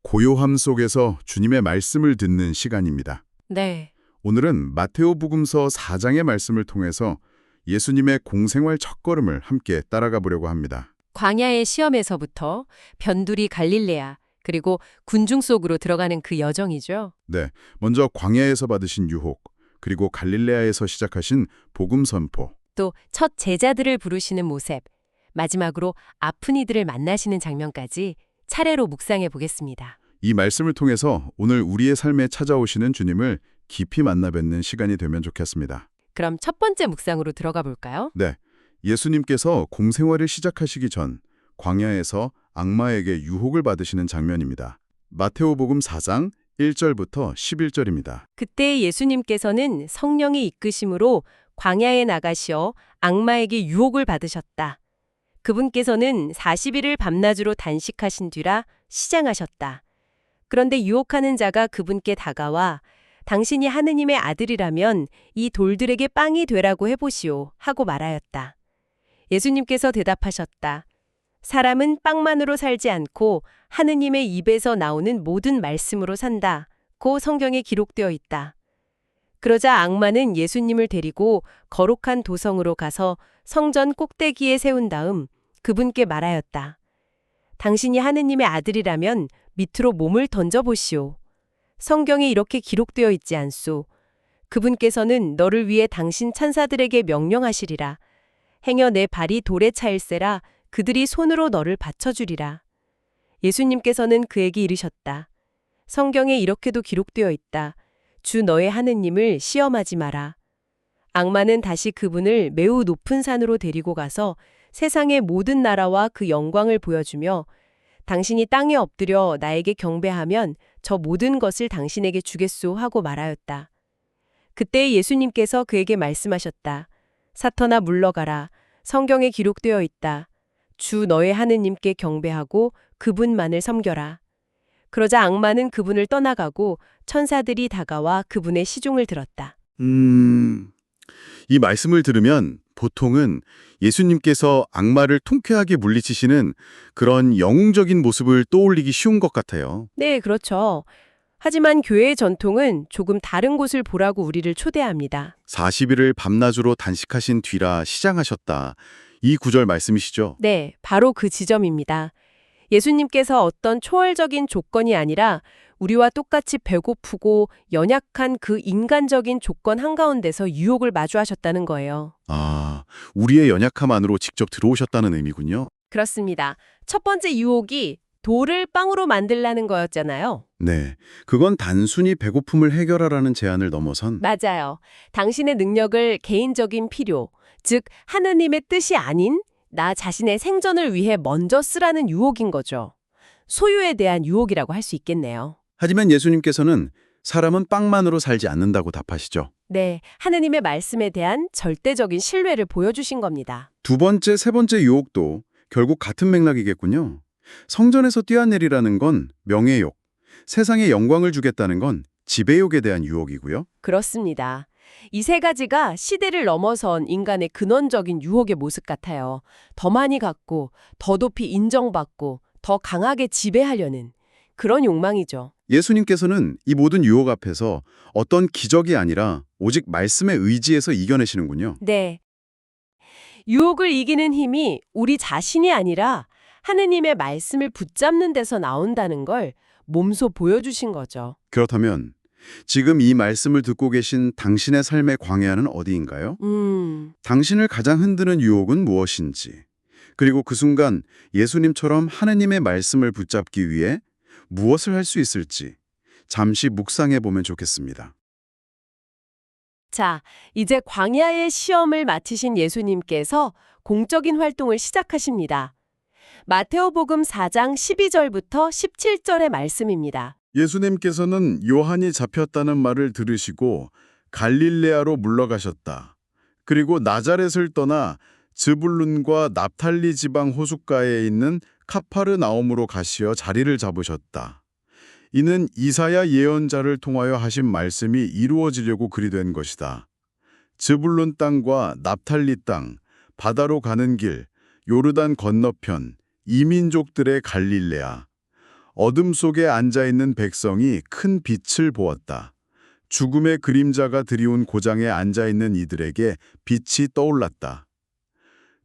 고요함 속에서 주님의 말씀을 듣는 시간입니다. 네. 오늘은 마테오복음서 4장의 말씀을 통해서 예수님의 공생활 첫걸음을 함께 따라가 보려고 합니다. 광야의 시험에서부터 변두리 갈릴레아, 그리고 군중 속으로 들어가는 그 여정이죠. 네, 먼저 광야에서 받으신 유혹, 그리고 갈릴레아에서 시작하신 복음 선포. 또 첫 제자들을 부르시는 모습, 마지막으로 아픈 이들을 만나시는 장면까지 차례로 묵상해 보겠습니다. 이 말씀을 통해서 오늘 우리의 삶에 찾아오시는 주님을 깊이 만나 뵙는 시간이 되면 좋겠습니다. 그럼 첫 번째 묵상으로 들어가 볼까요? 네, 예수님께서 공생활을 시작하시기 전 광야에서 악마에게 유혹을 받으시는 장면입니다. 마테오복음 4장 1절부터 11절입니다. 그때 예수님께서는 성령의 이끄심으로 광야에 나가시어 악마에게 유혹을 받으셨다. 그분께서는 40일을 밤낮으로 단식하신 뒤라 시장하셨다. 그런데 유혹하는 자가 그분께 다가와 당신이 하느님의 아들이라면 이 돌들에게 빵이 되라고 해보시오 하고 말하였다. 예수님께서 대답하셨다. 사람은 빵만으로 살지 않고 하느님의 입에서 나오는 모든 말씀으로 산다. 고 성경에 기록되어 있다. 그러자 악마는 예수님을 데리고 거룩한 도성으로 가서 성전 꼭대기에 세운 다음 그분께 말하였다. 당신이 하느님의 아들이라면 밑으로 몸을 던져보시오. 성경에 이렇게 기록되어 있지 않소. 그분께서는 너를 위해 당신 천사들에게 명령하시리라. 행여 내 발이 돌에 차일세라 그들이 손으로 너를 받쳐주리라. 예수님께서는 그에게 이르셨다. 성경에 이렇게도 기록되어 있다. 주 너의 하느님을 시험하지 마라. 악마는 다시 그분을 매우 높은 산으로 데리고 가서 세상의 모든 나라와 그 영광을 보여주며 당신이 땅에 엎드려 나에게 경배하면 저 모든 것을 당신에게 주겠소 하고 말하였다. 그때 예수님께서 그에게 말씀하셨다. 사탄아 물러가라. 성경에 기록되어 있다. 주 너의 하느님께 경배하고 그분만을 섬겨라. 그러자 악마는 그분을 떠나가고 천사들이 다가와 그분의 시종을 들었다. 이 말씀을 들으면 보통은 예수님께서 악마를 통쾌하게 물리치시는 그런 영웅적인 모습을 떠올리기 쉬운 것 같아요. 네, 그렇죠. 하지만 교회의 전통은 조금 다른 곳을 보라고 우리를 초대합니다. 40일을 밤낮으로 단식하신 뒤라 시장하셨다. 이 구절 말씀이시죠? 네, 바로 그 지점입니다. 예수님께서 어떤 초월적인 조건이 아니라 우리와 똑같이 배고프고 연약한 그 인간적인 조건 한가운데서 유혹을 마주하셨다는 거예요. 아, 우리의 연약함 안으로 직접 들어오셨다는 의미군요. 그렇습니다. 첫 번째 유혹이 돌을 빵으로 만들라는 거였잖아요. 네, 그건 단순히 배고픔을 해결하라는 제안을 넘어선 맞아요. 당신의 능력을 개인적인 필요, 즉 하느님의 뜻이 아닌 나 자신의 생존을 위해 먼저 쓰라는 유혹인 거죠. 소유에 대한 유혹이라고 할 수 있겠네요. 하지만 예수님께서는 사람은 빵만으로 살지 않는다고 답하시죠. 네, 하느님의 말씀에 대한 절대적인 신뢰를 보여주신 겁니다. 두 번째, 세 번째 유혹도 결국 같은 맥락이겠군요. 성전에서 뛰어내리라는 건 명예욕, 세상에 영광을 주겠다는 건 지배욕에 대한 유혹이고요. 그렇습니다. 이 세 가지가 시대를 넘어선 인간의 근원적인 유혹의 모습 같아요. 더 많이 갖고, 더 높이 인정받고, 더 강하게 지배하려는 그런 욕망이죠. 예수님께서는 이 모든 유혹 앞에서 어떤 기적이 아니라 오직 말씀의 의지에서 이겨내시는군요. 네. 유혹을 이기는 힘이 우리 자신이 아니라 하느님의 말씀을 붙잡는 데서 나온다는 걸 몸소 보여주신 거죠. 그렇다면 지금 이 말씀을 듣고 계신 당신의 삶의 광야는 어디인가요? 당신을 가장 흔드는 유혹은 무엇인지, 그리고 그 순간 예수님처럼 하느님의 말씀을 붙잡기 위해 무엇을 할 수 있을지 잠시 묵상해 보면 좋겠습니다. 자, 이제 광야의 시험을 마치신 예수님께서 공적인 활동을 시작하십니다. 마테오복음 4장 12절부터 17절의 말씀입니다. 예수님께서는 요한이 잡혔다는 말을 들으시고 갈릴레아로 물러가셨다. 그리고 나자렛을 떠나 즈불룬과 납탈리 지방 호숫가에 있는 카파르나움으로 가시어 자리를 잡으셨다. 이는 이사야 예언자를 통하여 하신 말씀이 이루어지려고 그리 된 것이다. 즈불룬 땅과 납탈리 땅, 바다로 가는 길, 요르단 건너편, 이민족들의 갈릴레아. 어둠 속에 앉아있는 백성이 큰 빛을 보았다. 죽음의 그림자가 드리운 고장에 앉아있는 이들에게 빛이 떠올랐다.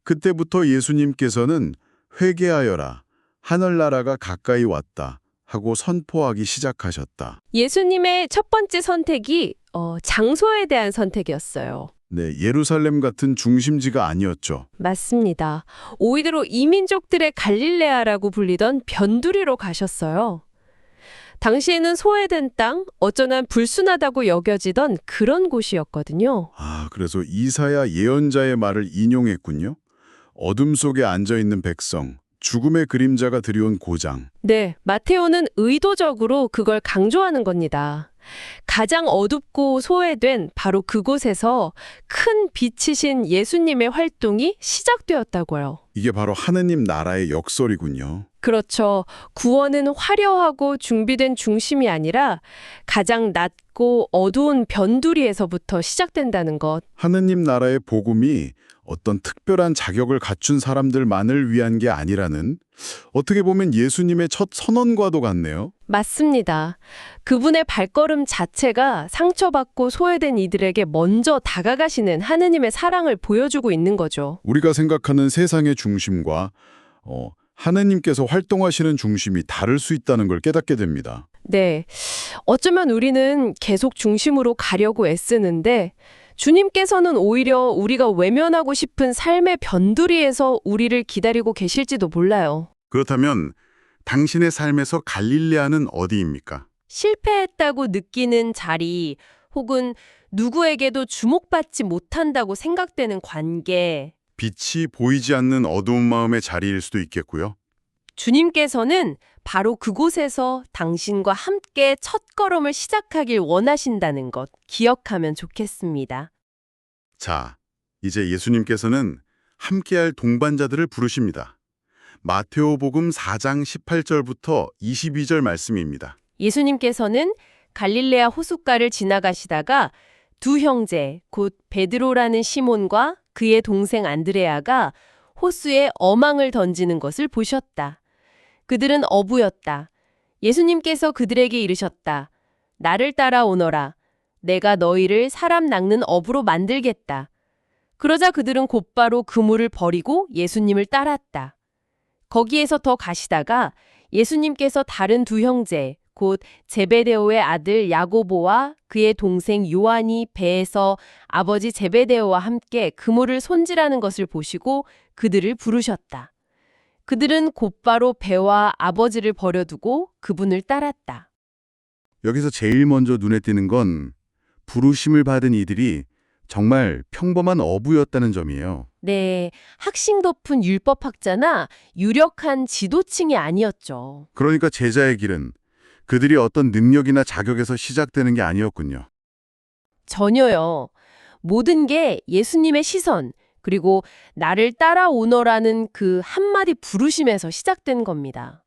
그때부터 예수님께서는 회개하여라, 하늘나라가 가까이 왔다 하고 선포하기 시작하셨다. 예수님의 첫 번째 선택이 장소에 대한 선택이었어요. 네, 예루살렘 같은 중심지가 아니었죠. 맞습니다. 오히려 이민족들의 갈릴레아라고 불리던 변두리로 가셨어요. 당시에는 소외된 땅, 어쩌면 불순하다고 여겨지던 그런 곳이었거든요. 그래서 이사야 예언자의 말을 인용했군요. 어둠 속에 앉아있는 백성, 죽음의 그림자가 드리운 고장. 네, 마테오는 의도적으로 그걸 강조하는 겁니다. 가장 어둡고 소외된 바로 그곳에서 큰 빛이신 예수님의 활동이 시작되었다고요. 이게 바로 하느님 나라의 역설이군요. 그렇죠. 구원은 화려하고 준비된 중심이 아니라 가장 낮고 어두운 변두리에서부터 시작된다는 것. 하느님 나라의 복음이 어떤 특별한 자격을 갖춘 사람들만을 위한 게 아니라는, 어떻게 보면 예수님의 첫 선언과도 같네요. 맞습니다. 그분의 발걸음 자체가 상처받고 소외된 이들에게 먼저 다가가시는 하느님의 사랑을 보여주고 있는 거죠. 우리가 생각하는 세상의 중심과 하느님께서 활동하시는 중심이 다를 수 있다는 걸 깨닫게 됩니다. 네. 어쩌면 우리는 계속 중심으로 가려고 애쓰는데 주님께서는 오히려 우리가 외면하고 싶은 삶의 변두리에서 우리를 기다리고 계실지도 몰라요. 그렇다면 당신의 삶에서 갈릴레아는 어디입니까? 실패했다고 느끼는 자리 혹은 누구에게도 주목받지 못한다고 생각되는 관계. 빛이 보이지 않는 어두운 마음의 자리일 수도 있겠고요. 주님께서는 바로 그곳에서 당신과 함께 첫걸음을 시작하길 원하신다는 것 기억하면 좋겠습니다. 자, 이제 예수님께서는 함께할 동반자들을 부르십니다. 마테오복음 4장 18절부터 22절 말씀입니다. 예수님께서는 갈릴레아 호숫가를 지나가시다가 두 형제, 곧 베드로라는 시몬과 그의 동생 안드레아가 호수에 어망을 던지는 것을 보셨다. 그들은 어부였다. 예수님께서 그들에게 이르셨다. 나를 따라오너라. 내가 너희를 사람 낚는 어부로 만들겠다. 그러자 그들은 곧바로 그물을 버리고 예수님을 따랐다. 거기에서 더 가시다가 예수님께서 다른 두 형제, 곧 제베데오의 아들 야고보와 그의 동생 요한이 배에서 아버지 제베데오와 함께 그물을 손질하는 것을 보시고 그들을 부르셨다. 그들은 곧바로 배와 아버지를 버려두고 그분을 따랐다. 여기서 제일 먼저 눈에 띄는 건 부르심을 받은 이들이 정말 평범한 어부였다는 점이에요. 네, 학식 높은 율법학자나 유력한 지도층이 아니었죠. 그러니까 제자의 길은 그들이 어떤 능력이나 자격에서 시작되는 게 아니었군요. 전혀요. 모든 게 예수님의 시선, 그리고 나를 따라오너라는 그 한마디 부르심에서 시작된 겁니다.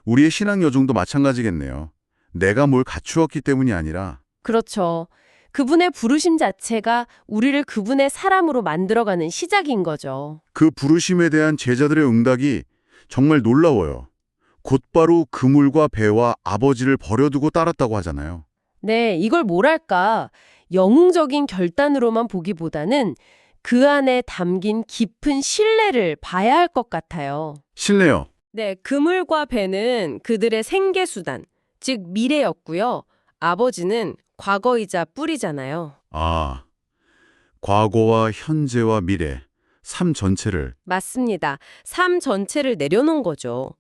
우리의 신앙 여정도 마찬가지겠네요. 내가 뭘 갖추었기 때문이 아니라. 그렇죠. 그분의 부르심 자체가 우리를 그분의 사람으로 만들어가는 시작인 거죠. 그 부르심에 대한 제자들의 응답이 정말 놀라워요. 곧바로 그물과 배와 아버지를 버려두고 따랐다고 하잖아요. 네, 이걸 뭐랄까, 영웅적인 결단으로만 보기보다는 그 안에 담긴 깊은 신뢰를 봐야 할 것 같아요. 신뢰요. 네, 그물과 배는 그들의 생계수단, 즉 미래였고요. 아버지는 과거이자 뿌리잖아요. 과거와 현재와 미래, 삶 전체를. 맞습니다. 삶 전체를 내려놓은 거죠.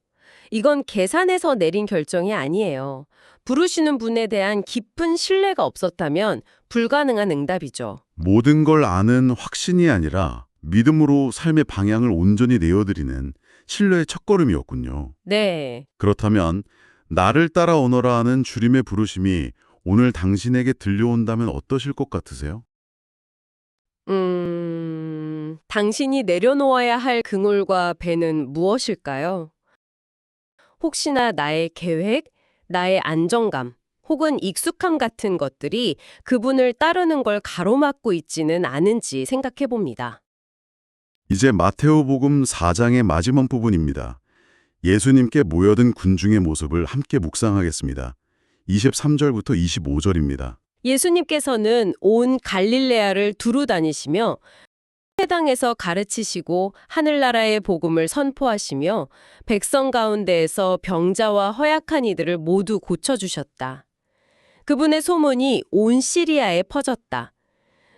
이건 계산해서 내린 결정이 아니에요. 부르시는 분에 대한 깊은 신뢰가 없었다면 불가능한 응답이죠. 모든 걸 아는 확신이 아니라 믿음으로 삶의 방향을 온전히 내어드리는 신뢰의 첫걸음이었군요. 네. 그렇다면 나를 따라오너라 하는 주님의 부르심이 오늘 당신에게 들려온다면 어떠실 것 같으세요? 당신이 내려놓아야 할 그물과 배는 무엇일까요? 혹시나 나의 계획, 나의 안정감, 혹은 익숙함 같은 것들이 그분을 따르는 걸 가로막고 있지는 않은지 생각해 봅니다. 이제 마테오복음 4장의 마지막 부분입니다. 예수님께 모여든 군중의 모습을 함께 묵상하겠습니다. 23절부터 25절입니다. 예수님께서는 온 갈릴레아를 두루 다니시며 회당에서 가르치시고 하늘나라의 복음을 선포하시며 백성 가운데에서 병자와 허약한 이들을 모두 고쳐주셨다. 그분의 소문이 온 시리아에 퍼졌다.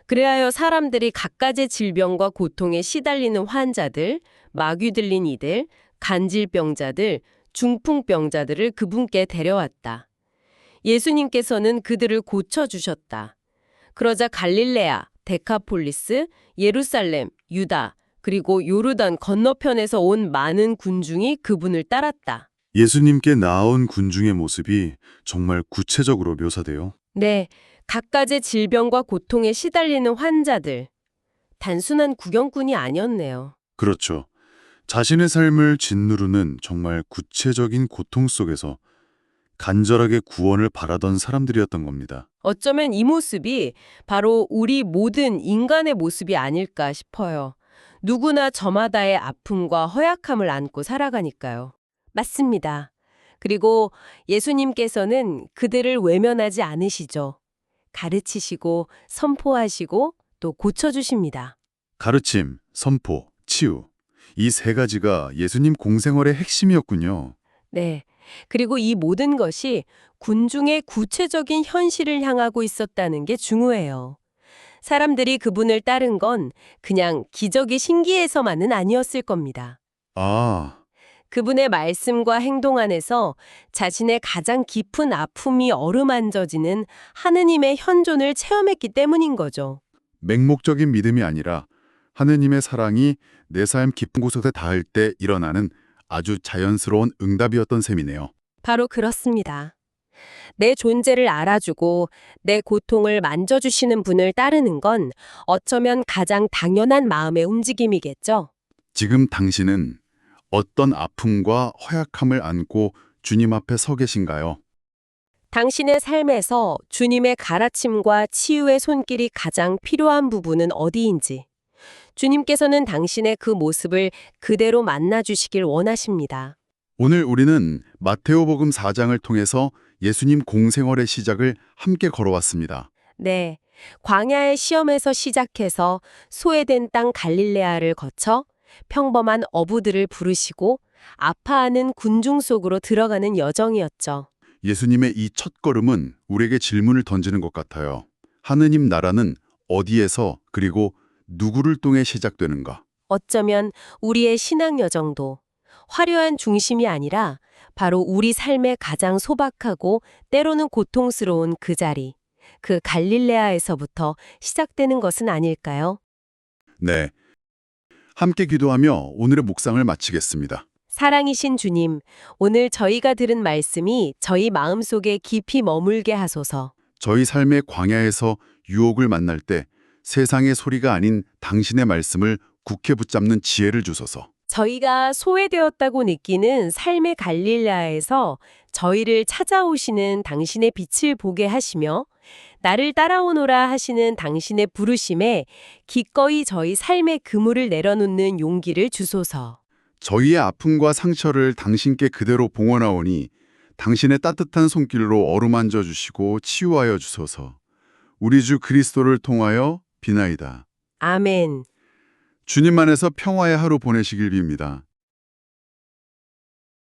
그래하여 사람들이 갖가지 질병과 고통에 시달리는 환자들, 마귀 들린 이들, 간질병자들, 중풍병자들을 그분께 데려왔다. 예수님께서는 그들을 고쳐주셨다. 그러자 갈릴레아, 데카폴리스, 예루살렘, 유다, 그리고 요르단 건너편에서 온 많은 군중이 그분을 따랐다. 예수님께 나아온 군중의 모습이 정말 구체적으로 묘사돼요. 네, 갖가지 질병과 고통에 시달리는 환자들. 단순한 구경꾼이 아니었네요. 그렇죠. 자신의 삶을 짓누르는 정말 구체적인 고통 속에서 간절하게 구원을 바라던 사람들이었던 겁니다. 어쩌면 이 모습이 바로 우리 모든 인간의 모습이 아닐까 싶어요. 누구나 저마다의 아픔과 허약함을 안고 살아가니까요. 맞습니다. 그리고 예수님께서는 그들을 외면하지 않으시죠. 가르치시고 선포하시고 또 고쳐주십니다. 가르침, 선포, 치유. 이 세 가지가 예수님 공생활의 핵심이었군요. 네. 그리고 이 모든 것이 군중의 구체적인 현실을 향하고 있었다는 게 중요해요. 사람들이 그분을 따른 건 그냥 기적이 신기해서만은 아니었을 겁니다. 아, 그분의 말씀과 행동 안에서 자신의 가장 깊은 아픔이 어루만져지는 하느님의 현존을 체험했기 때문인 거죠. 맹목적인 믿음이 아니라 하느님의 사랑이 내 삶 깊은 곳에 닿을 때 일어나는 아주 자연스러운 응답이었던 셈이네요. 바로 그렇습니다. 내 존재를 알아주고 내 고통을 만져주시는 분을 따르는 건 어쩌면 가장 당연한 마음의 움직임이겠죠. 지금 당신은 어떤 아픔과 허약함을 안고 주님 앞에 서 계신가요? 당신의 삶에서 주님의 가르침과 치유의 손길이 가장 필요한 부분은 어디인지, 주님께서는 당신의 그 모습을 그대로 만나주시길 원하십니다. 오늘 우리는 마테오복음 4장을 통해서 예수님 공생활의 시작을 함께 걸어왔습니다. 네, 광야의 시험에서 시작해서 소외된 땅 갈릴레아를 거쳐 평범한 어부들을 부르시고 아파하는 군중 속으로 들어가는 여정이었죠. 예수님의 이 첫걸음은 우리에게 질문을 던지는 것 같아요. 하느님 나라는 어디에서 그리고 누구를 통해 시작되는가? 어쩌면 우리의 신앙 여정도 화려한 중심이 아니라 바로 우리 삶의 가장 소박하고 때로는 고통스러운 그 자리, 그 갈릴레아에서부터 시작되는 것은 아닐까요? 네. 함께 기도하며 오늘의 묵상을 마치겠습니다. 사랑이신 주님, 오늘 저희가 들은 말씀이 저희 마음속에 깊이 머물게 하소서. 저희 삶의 광야에서 유혹을 만날 때 세상의 소리가 아닌 당신의 말씀을 굳게 붙잡는 지혜를 주소서. 저희가 소외되었다고 느끼는 삶의 갈릴레아에서 저희를 찾아오시는 당신의 빛을 보게 하시며 나를 따라오노라 하시는 당신의 부르심에 기꺼이 저희 삶의 그물을 내려놓는 용기를 주소서. 저희의 아픔과 상처를 당신께 그대로 봉헌하오니 당신의 따뜻한 손길로 어루만져 주시고 치유하여 주소서. 우리 주 그리스도를 통하여 비나이다. 아멘. 주님 안에서 평화의 하루 보내시길 빕니다.